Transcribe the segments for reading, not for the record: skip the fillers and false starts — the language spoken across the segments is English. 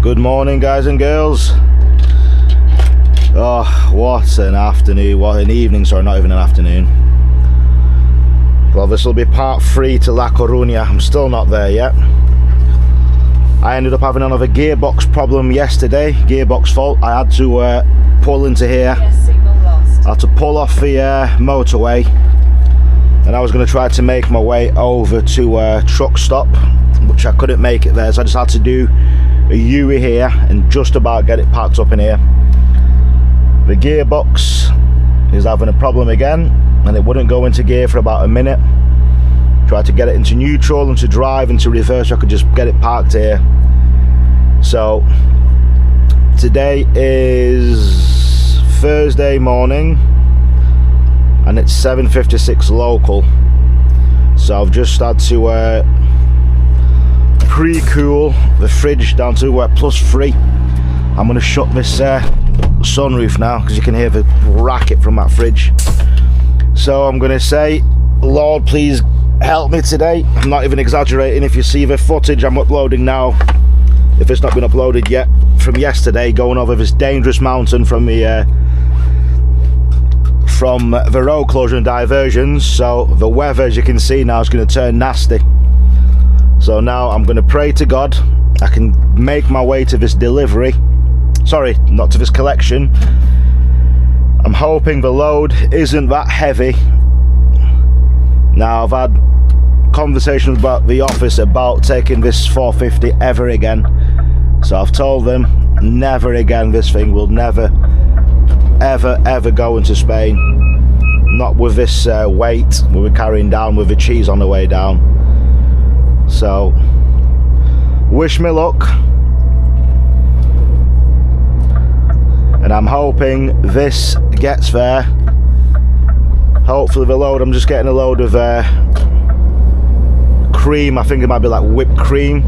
Good morning, guys and girls. Oh, what an afternoon, what an evening, sorry, not even an afternoon. Well, this will be part 3 to La Coruña. I'm still not there yet. I ended up having another gearbox problem yesterday, gearbox fault. I had to pull into here. Yes, signal lost. I had to pull off the motorway, and I was going to try to make my way over to a truck stop, which I couldn't make it there, so I just had to do a U here and just about get it packed up in here. The gearbox is having a problem again, and it wouldn't go into gear for about a minute. Tried to get it into neutral and to drive and to reverse so I could just get it parked here. So today is Thursday morning and it's 7:56 local, so I've just had to pre-cool the fridge down to +3. I'm going to shut this sunroof now because you can hear the racket from that fridge. So I'm going to say, Lord, please help me today. I'm not even exaggerating. If you see the footage I'm uploading now, if it's not been uploaded yet, from yesterday, going over this dangerous mountain from the road closure and diversions. So the weather, as you can see now, is going to turn nasty. So now I'm going to pray to God I can make my way to this delivery. Sorry, not to this collection. I'm hoping the load isn't that heavy. Now, I've had conversations about the office about taking this 450 ever again. So I've told them, never again, this thing will never, ever go into Spain. Not with this weight we were carrying down, with the cheese on the way down. So, wish me luck. And I'm hoping this gets there. Hopefully the load, I'm just getting a load of cream. I think it might be like whipped cream.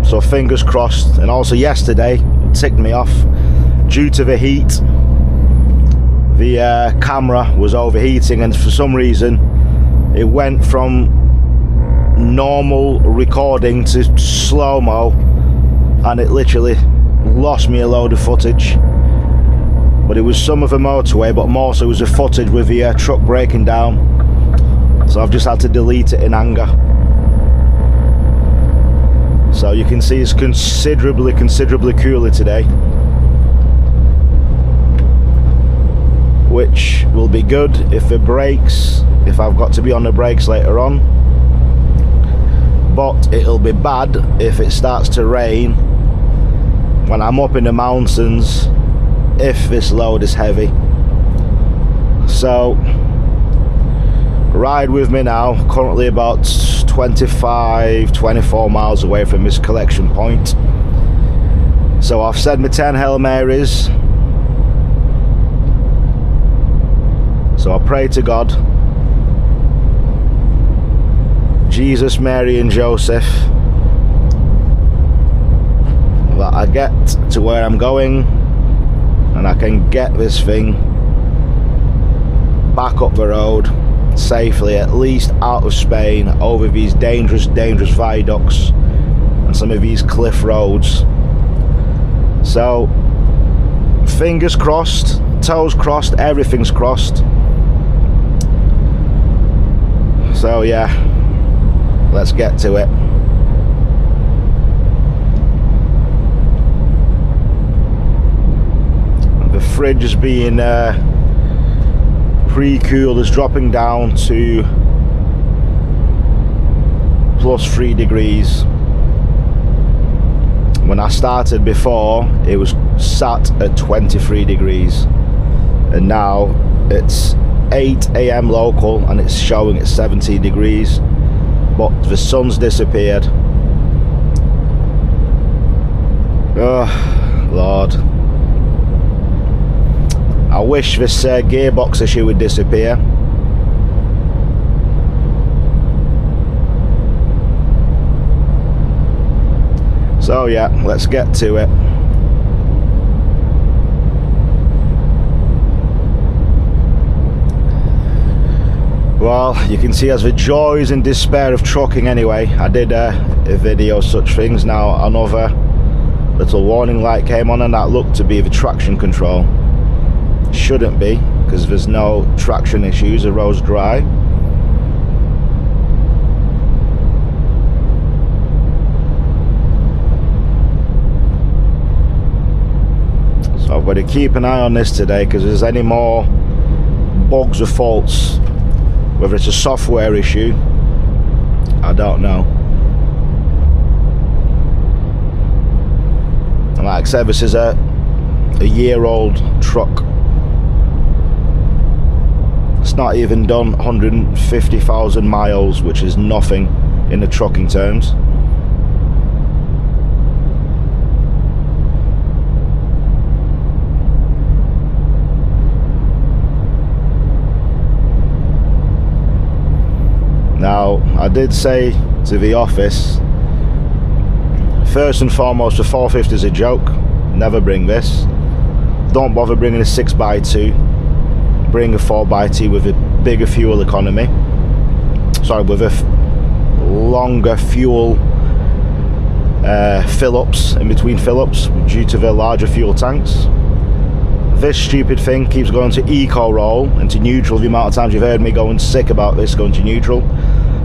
So fingers crossed. And also yesterday, it ticked me off. Due to the heat, the camera was overheating, and for some reason it went from normal recording to slow-mo, and it literally lost me a load of footage. But it was some of the motorway, but more so it was the footage with the truck breaking down. So I've just had to delete it in anger. So you can see it's considerably cooler today, which will be good if it breaks, if I've got to be on the brakes later on. But it'll be bad if it starts to rain when I'm up in the mountains, if this load is heavy. So ride with me now. Currently about 24 miles away from this collection point. So I've said my 10 Hail Marys. So I pray to God, Jesus, Mary and Joseph, that I get to where I'm going and I can get this thing back up the road safely, at least out of Spain, over these dangerous viaducts and some of these cliff roads. So fingers crossed, toes crossed, everything's crossed. So yeah, let's get to it. The fridge is being pre-cooled, is dropping down to +3 degrees. When I started before, it was sat at 23 degrees, and now it's 8 AM local and it's showing at 17 degrees, but the sun's disappeared. Oh Lord, I wish this gearbox issue would disappear. So yeah, let's get to it. Well, you can see as the joys and despair of trucking anyway. I did a video such things. Now another little warning light came on and that looked to be the traction control. Shouldn't be, because there's no traction issues, the road's dry. So I've got to keep an eye on this today, because if there's any more bugs or faults, whether it's a software issue, I don't know. And like I said, this is a year-old truck. It's not even done 150,000 miles, which is nothing in the trucking terms. Now, I did say to the office, first and foremost, the 450 is a joke. Never bring this. Don't bother bringing a 6x2. Bring a 4x2 with a bigger fuel economy. Sorry, with a longer fuel fill-ups, in between fill-ups, due to the larger fuel tanks. This stupid thing keeps going to eco roll and to neutral. The amount of times you've heard me going sick about this going to neutral.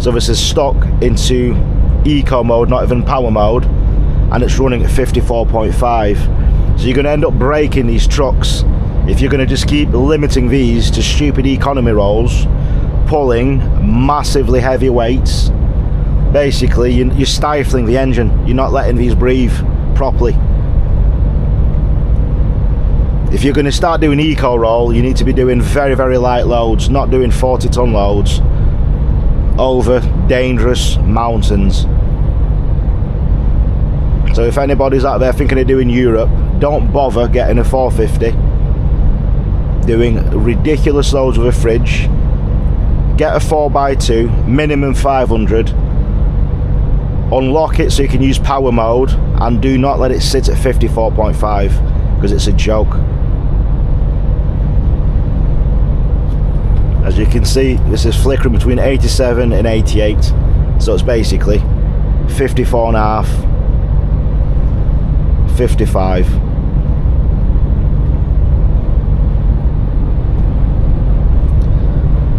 So this is stuck into eco mode, not even power mode, and it's running at 54.5. So you're going to end up breaking these trucks if you're going to just keep limiting these to stupid economy rolls, pulling massively heavy weights. Basically, you're stifling the engine. You're not letting these breathe properly. If you're going to start doing eco roll, you need to be doing very, very light loads, not doing 40-ton loads over dangerous mountains. So if anybody's out there thinking of doing Europe, don't bother getting a 450, doing ridiculous loads with a fridge. Get a 4x2, minimum 500, unlock it so you can use power mode, and do not let it sit at 54.5, because it's a joke. As you can see, this is flickering between 87 and 88, so it's basically 54.5, 55.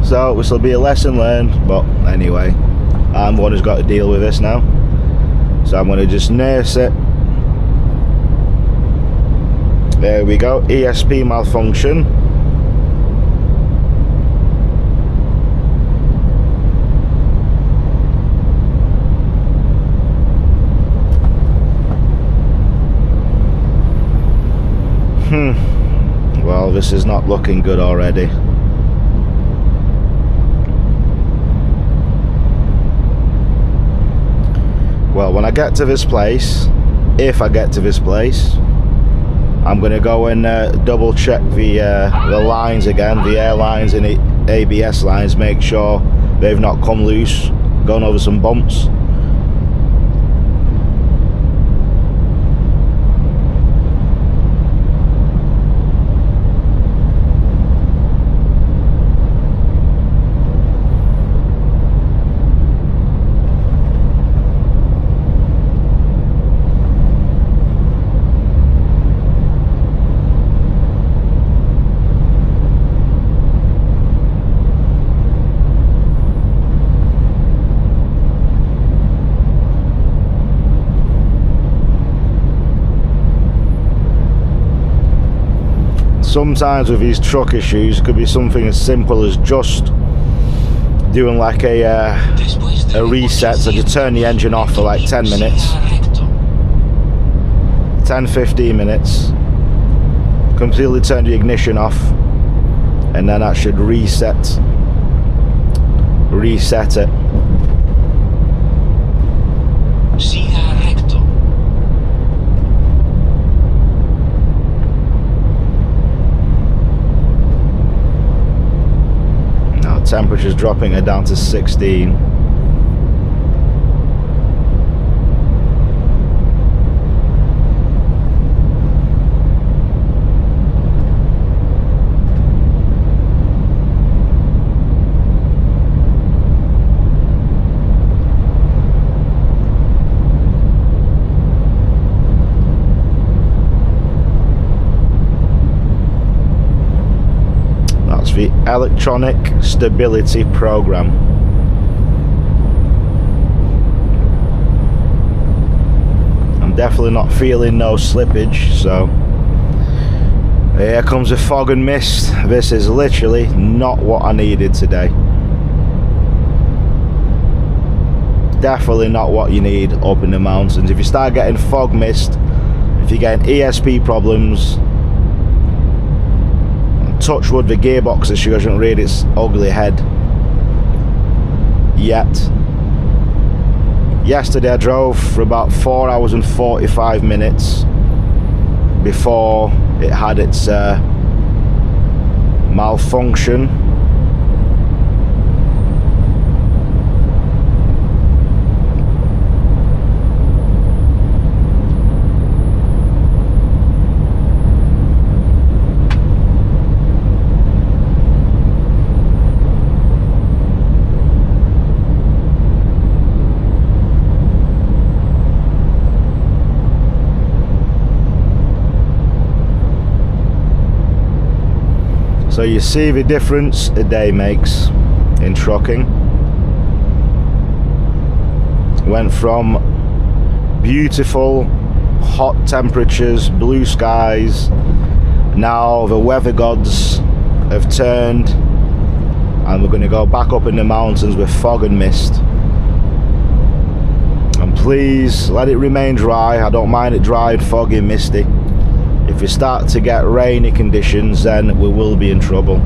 So this will be a lesson learned, but anyway, I'm the one who's got to deal with this now. So I'm going to just nurse it. There we go, ESP malfunction. Well, this is not looking good already. Well, when I get to this place, if I get to this place, I'm going to go and double check the lines again, the air lines and the ABS lines, make sure they've not come loose, going over some bumps. Sometimes with these truck issues, it could be something as simple as just doing like a reset. So just turn the engine off for like 10 minutes, 10-15 minutes, completely turn the ignition off, and then that should reset it. Temperature's dropping it down to 16. the electronic stability program. I'm definitely not feeling no slippage, so here comes the fog and mist. This is literally not what I needed today. Definitely not what you need up in the mountains. If you start getting fog mist, if you're getting ESP problems, touch wood, the gearbox issue hasn't reared its ugly head yet. Yesterday I drove for about 4 hours and 45 minutes before it had its malfunction. So you see the difference a day makes in trucking. Went from beautiful hot temperatures, blue skies, now the weather gods have turned and we're going to go back up in the mountains with fog and mist. And please let it remain dry. I don't mind it dry and foggy and misty. If we start to get rainy conditions, then we will be in trouble.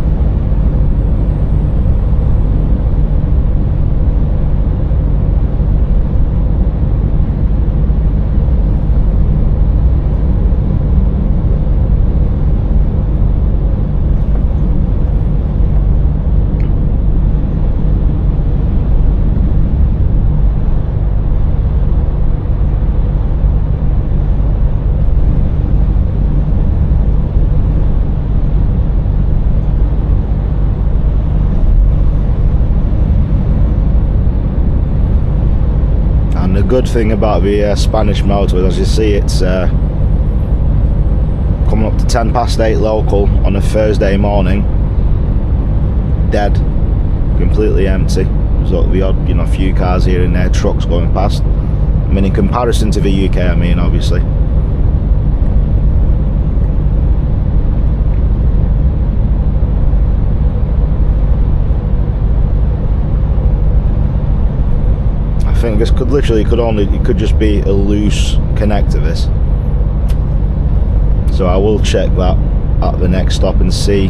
The good thing about the Spanish motorway, as you see, it's coming up to 10 past 8 local on a Thursday morning, dead, completely empty. There's the odd, few cars here and there, trucks going past. I mean, in comparison to the UK, I mean, obviously. I think this could just be a loose connector, this. So I will check that at the next stop and see.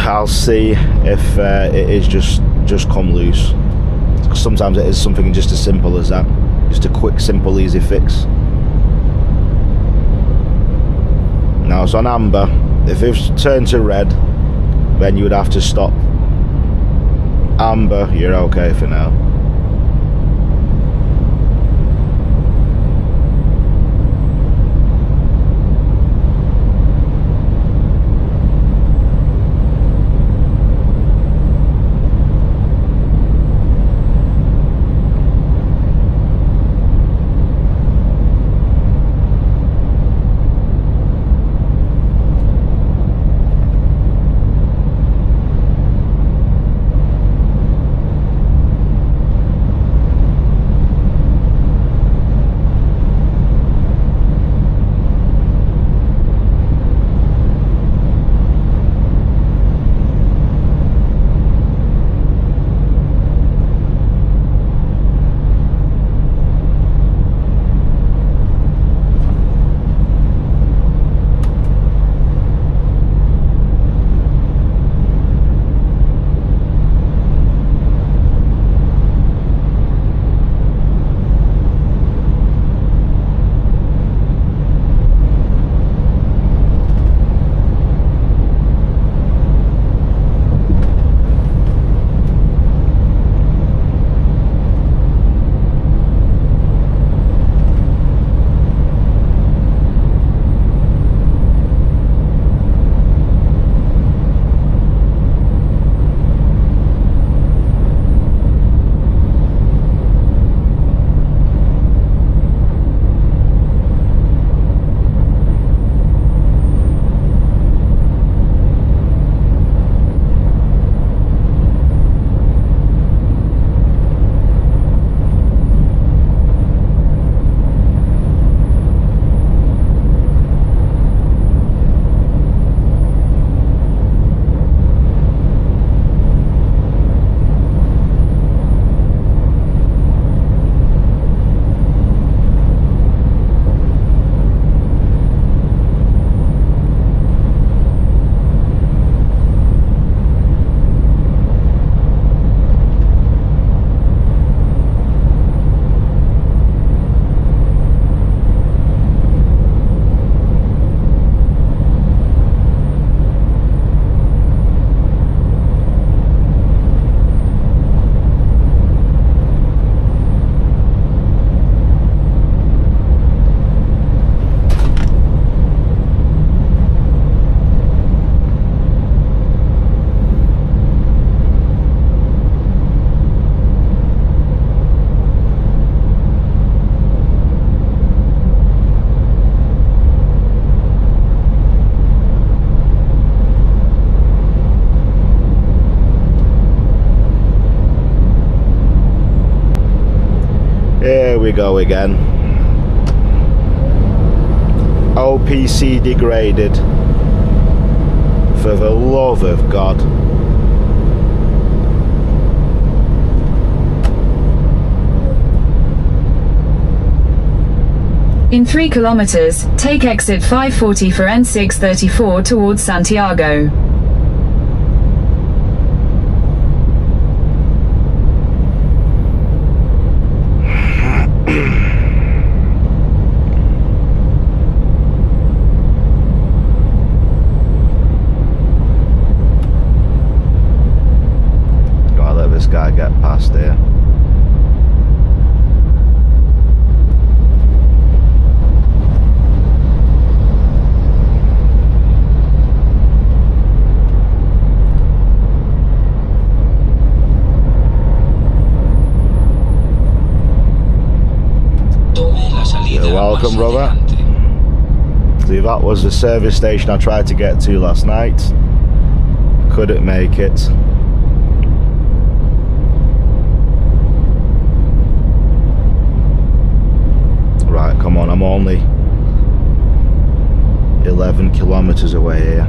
I'll see if it is just come loose. Because sometimes it is something just as simple as that. Just a quick, simple, easy fix. Now it's on amber. If it's turned to red, then you would have to stop. Amber, you're okay for now. we go again. OPC degraded. For the love of God. In 3 kilometers, take exit 540 for N634 towards Santiago. Gotta let this guy get past here. You're welcome, brother. See, that was the service station I tried to get to last night. Couldn't make it. Right, come on, I'm only 11 kilometers away here.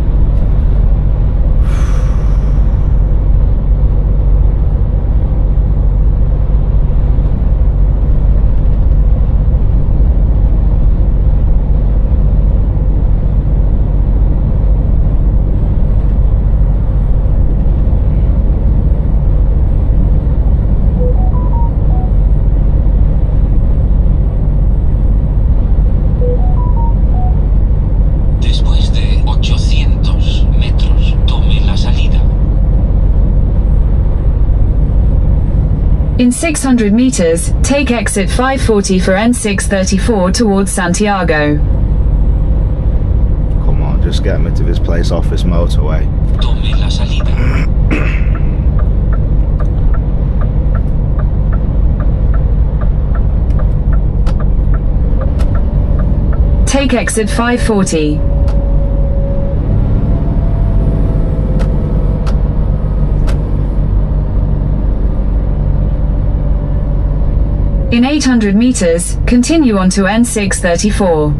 In 600 meters, take exit 540 for N634 towards Santiago. Come on, just get me to this place off this motorway. Tome la salida. Take exit 540. In 800 meters, continue on to N634.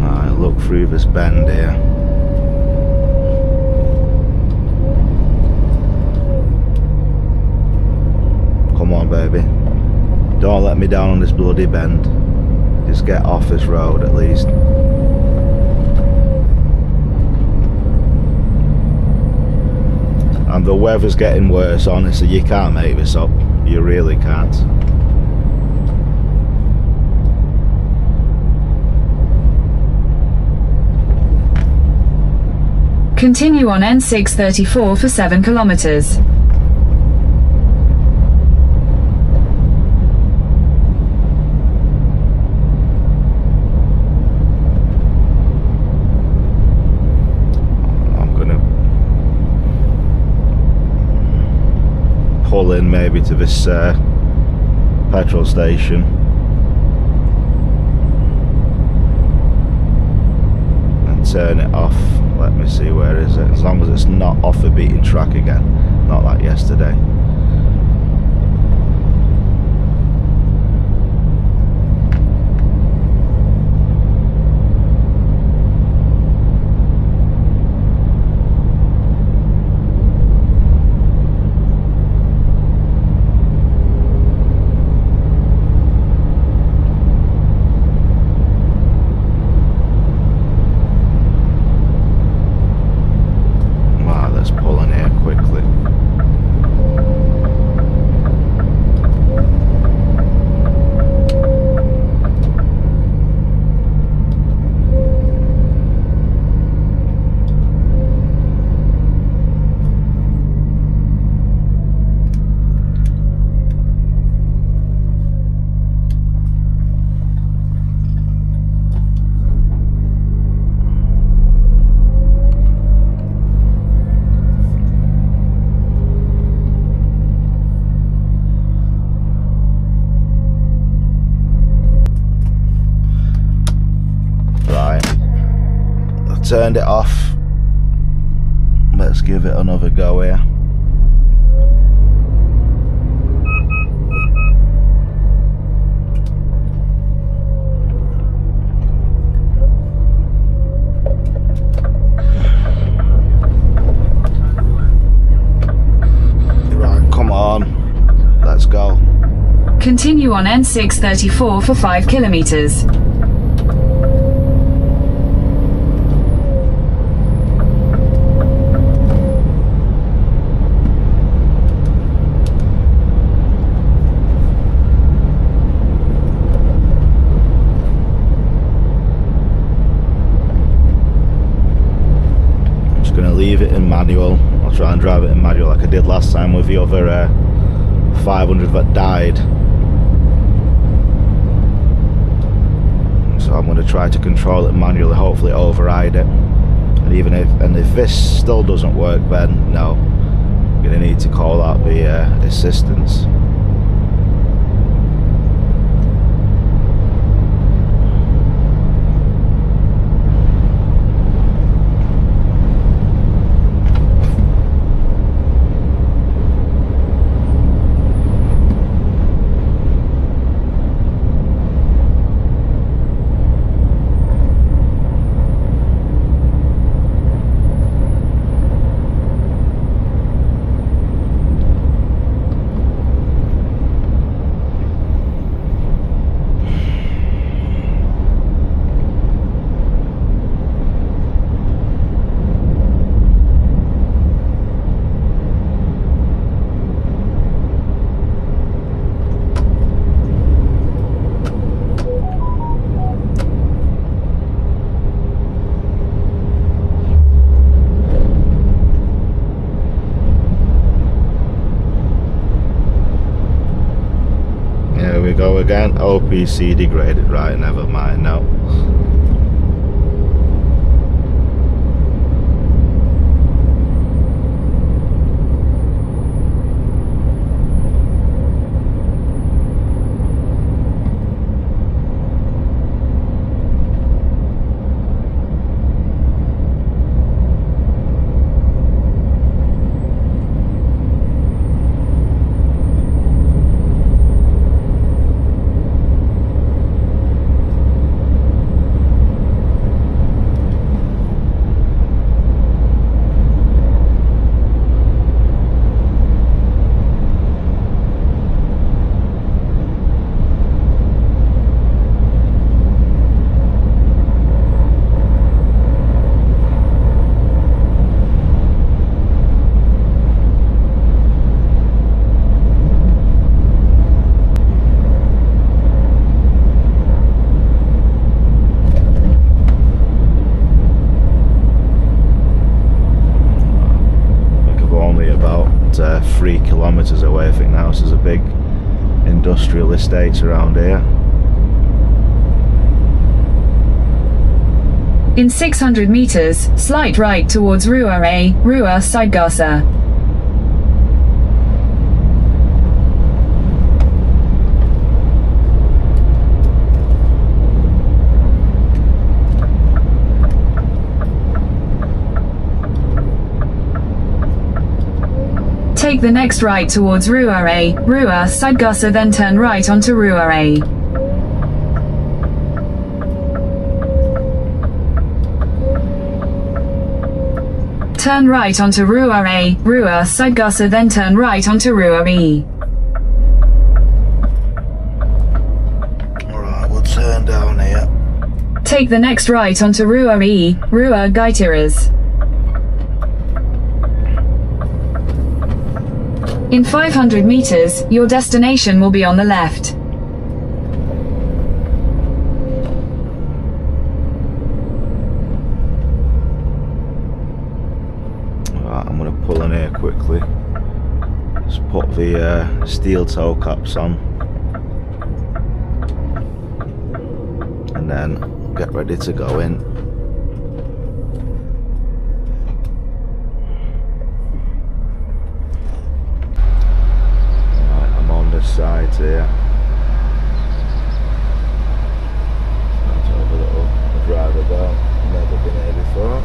Alright, look through this bend here. Come on, baby. Don't let me down on this bloody bend. Just get off this road at least. And the weather's getting worse, honestly. You can't make this up. You really can't. Continue on N634 for 7 kilometers. Pull in maybe to this petrol station and turn it off. Let me see, where is it? As long as it's not off the beaten track again, not like yesterday. Let's pull in here quickly. turned it off. Let's give it another go here. Right, come on. Let's go. Continue on N634 for 5 kilometers. Leave it in manual. I'll try and drive it in manual like I did last time with the other 500 that died. So I'm going to try to control it manually, hopefully override it. And even if this still doesn't work, then no, I'm going to need to call out the assistance. Go again. OPC degraded. Right, never mind now. about 3 kilometers away. I think the house is a big industrial estates around here. In 600 meters, slight right towards Ruhr A, Ruhr Seidgasse. Take the next right towards Ruhr A, Ruhr Seidgasse, then turn right onto Ruhr A. Turn right onto Ruhr A, Ruhr Seidgasse, then turn right onto Ruhr E. Alright, we'll turn down here. Take the next right onto Ruhr E, Ruhr Geiteres. In 500 meters, your destination will be on the left. I'm going to pull in here quickly. Let's put the steel toe caps on. And then get ready to go in. Right, I'm on this side here. That's over the driver down. Never been here before.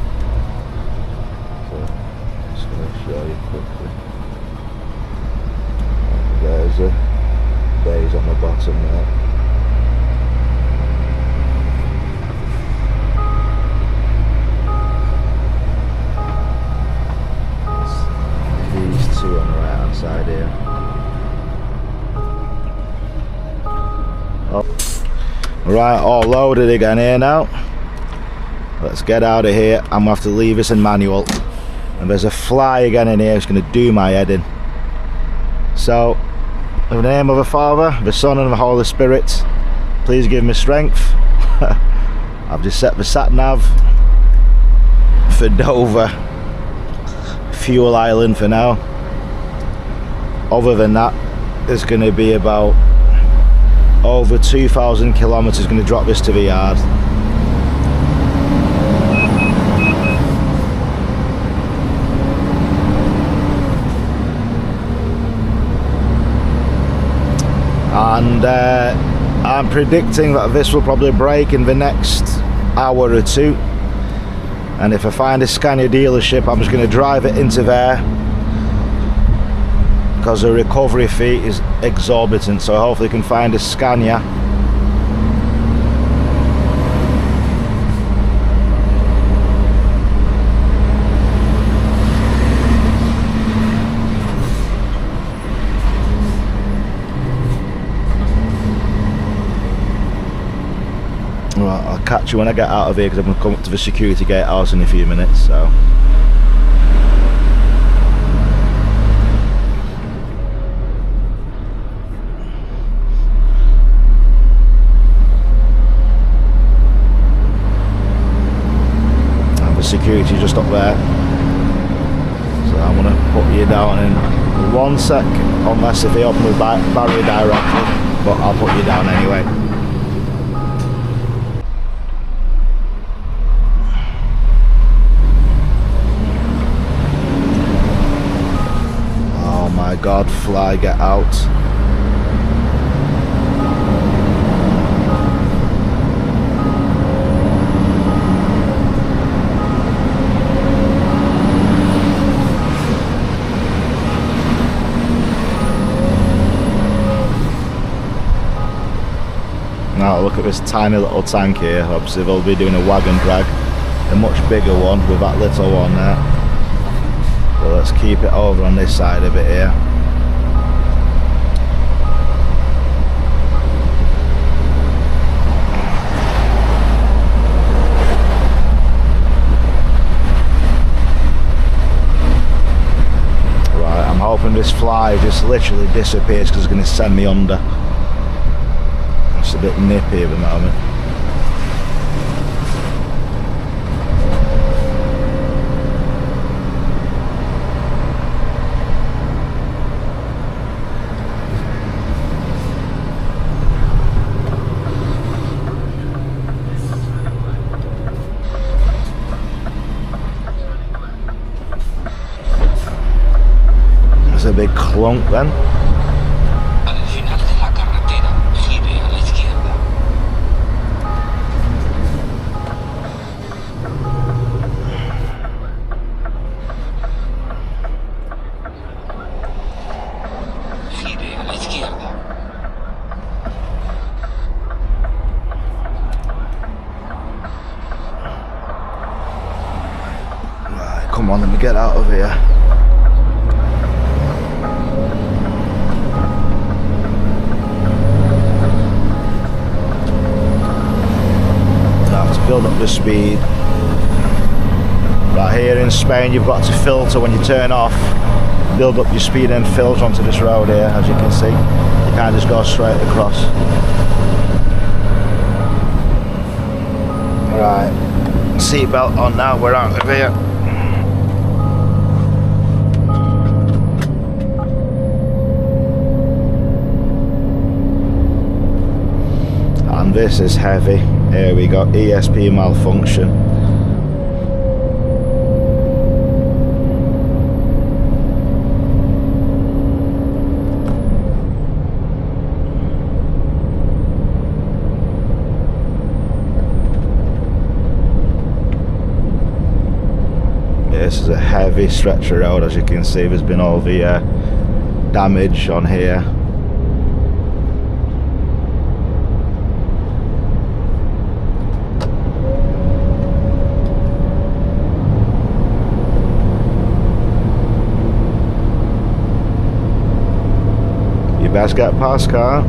Right, all loaded again here now. Let's get out of here. I'm gonna have to leave this in manual. And there's a fly again in here. It's gonna do my head in. So, in the name of the Father, the Son, and the Holy Spirit, please give me strength. I've just set the sat nav for Dover Fuel Island for now. Other than that, it's going to be about over 2,000 kilometers. Going to drop this to the yard. And I'm predicting that this will probably break in the next hour or two, and if I find a Scania dealership, I'm just going to drive it into there, because the recovery fee is exorbitant. So hopefully I can find a Scania I'll catch you when I get out of here, because I'm going to come up to the security gatehouse in a few minutes. So and the security just up there, so I'm going to put you down in 1 sec, unless if they open the barrier directly, but I'll put you down anyway. My God, fly, get out. Now look at this tiny little tank here. Obviously they'll be doing a wagon drag, a much bigger one with that little one there. So let's keep it over on this side of it here. Right, I'm hoping this fly just literally disappears, because it's going to send me under. It's a bit nippy at the moment. A big clunk then. Al final de la carretera, gire a la izquierda. Gire a la izquierda. Right, come on, let me get out of here. Build up the speed. Right here in Spain, you've got to filter when you turn off. Build up your speed and filter onto this road here, as you can see. You can't just go straight across. Right, seatbelt on now, we're out of here. And this is heavy. Here we got ESP malfunction. Yeah, this is a heavy stretch of road, as you can see. There's been all the damage on here. Best get past car.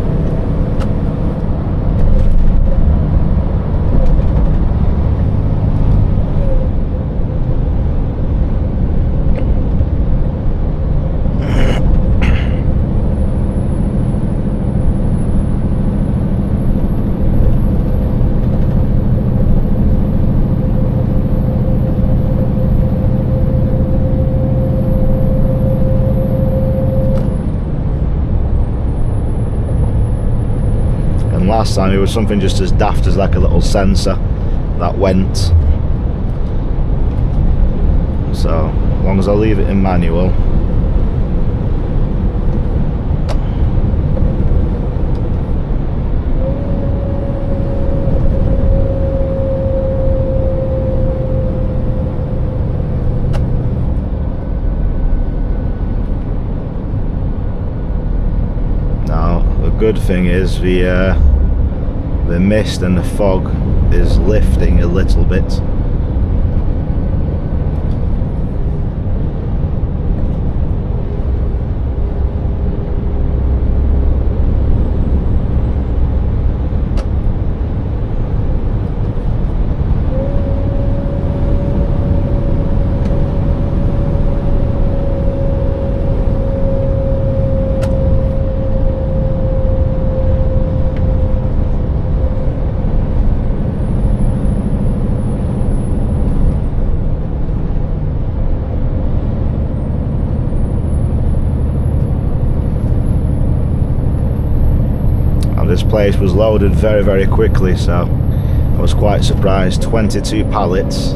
And last time it was something just as daft as like a little sensor that went. So as long as I leave it in manual. Good thing is the mist and the fog is lifting a little bit. This place was loaded very quickly, so I was quite surprised. 22 pallets,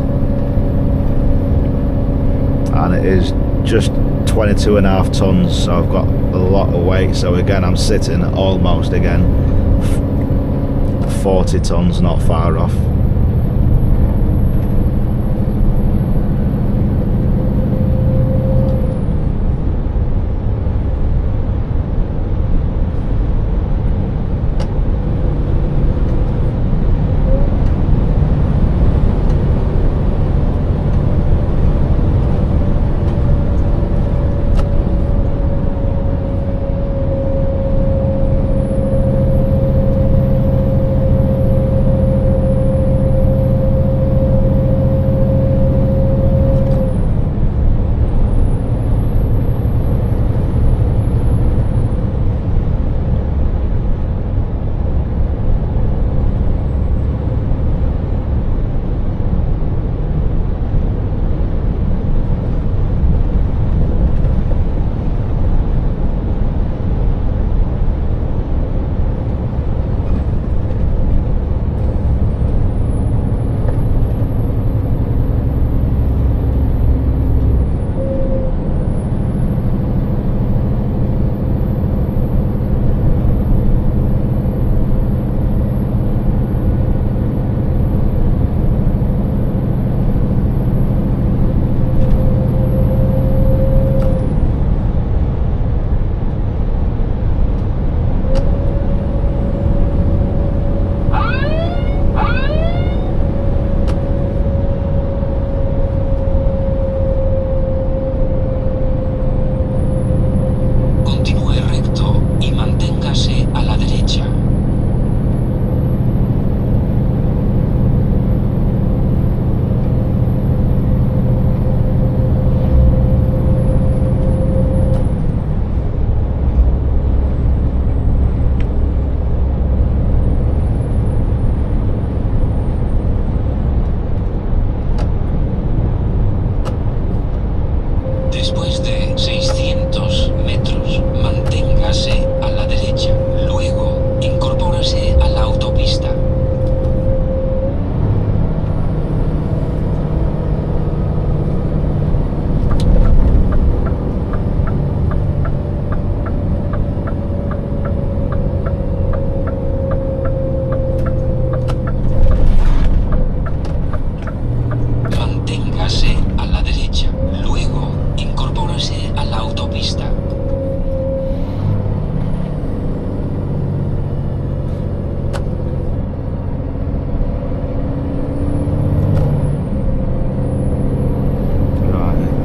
and it is just 22.5 tons, so I've got a lot of weight. So again, I'm sitting almost again 40 tons, not far off.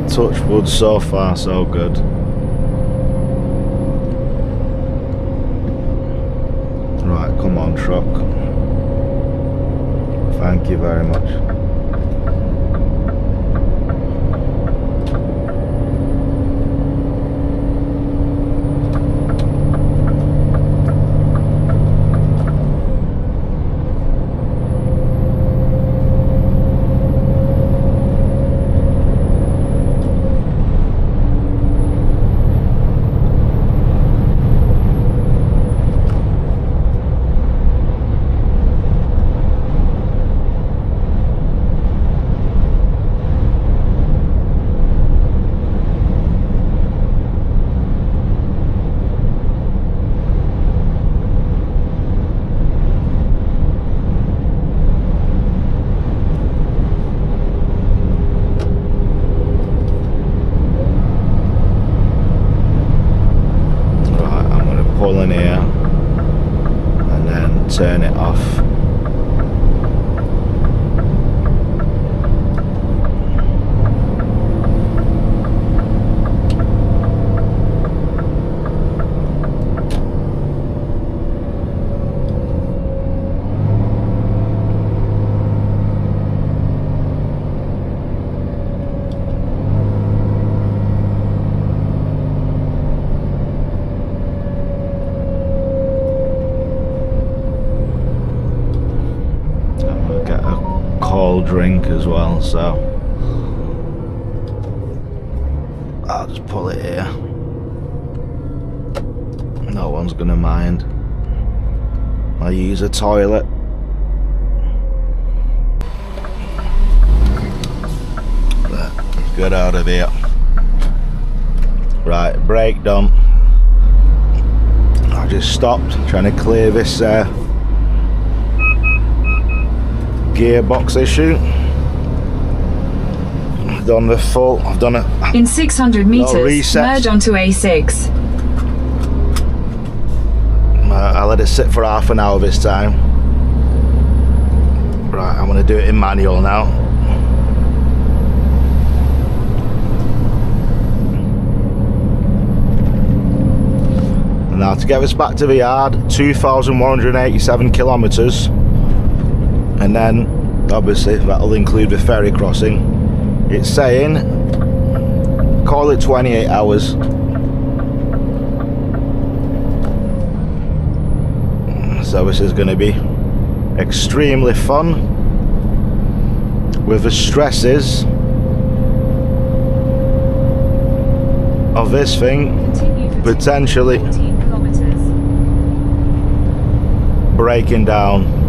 Touch wood, so far so good. Right, come on truck. Thank you very much. off. Drink as well, so I'll just pull it here. No one's gonna mind. I use a toilet. Let's get out of here. Right, brake done. I just stopped trying to clear this gearbox issue. I've done the full, I've done it. In 600 meters, reset. merge onto A6. I let it sit for half an hour this time. Right, I'm going to do it in manual now. And now to get us back to the yard, 2,187 kilometers. And then obviously that'll include the ferry crossing. It's saying call it 28 hours. So this is going to be extremely fun with the stresses of this thing potentially breaking down.